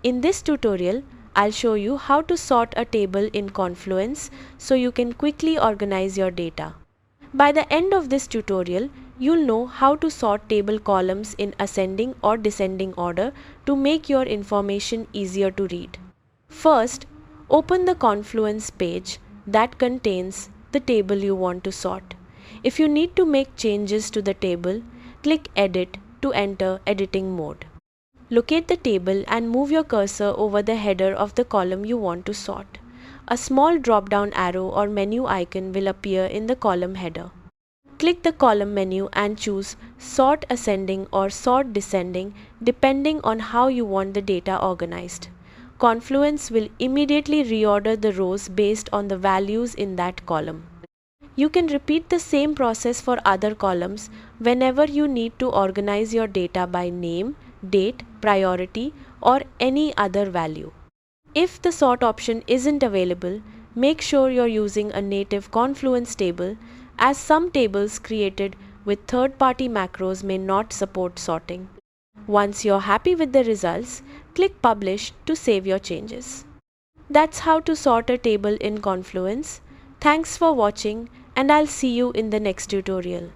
In this tutorial, I'll show you how to sort a table in Confluence so you can quickly organize your data. By the end of this tutorial, you'll know how to sort table columns in ascending or descending order to make your information easier to read. First, open the Confluence page that contains the table you want to sort. If you need to make changes to the table, click Edit to enter editing mode. Locate the table and move your cursor over the header of the column you want to sort. A small drop-down arrow or menu icon will appear in the column header. Click the column menu and choose Sort Ascending or Sort Descending depending on how you want the data organized. Confluence will immediately reorder the rows based on the values in that column. You can repeat the same process for other columns whenever you need to organize your data by name, date, priority, or any other value. If the sort option isn't available, make sure you're using a native Confluence table, as some tables created with third-party macros may not support sorting. Once you're happy with the results, click Publish to save your changes. That's how to sort a table in Confluence. Thanks for watching, and I'll see you in the next tutorial.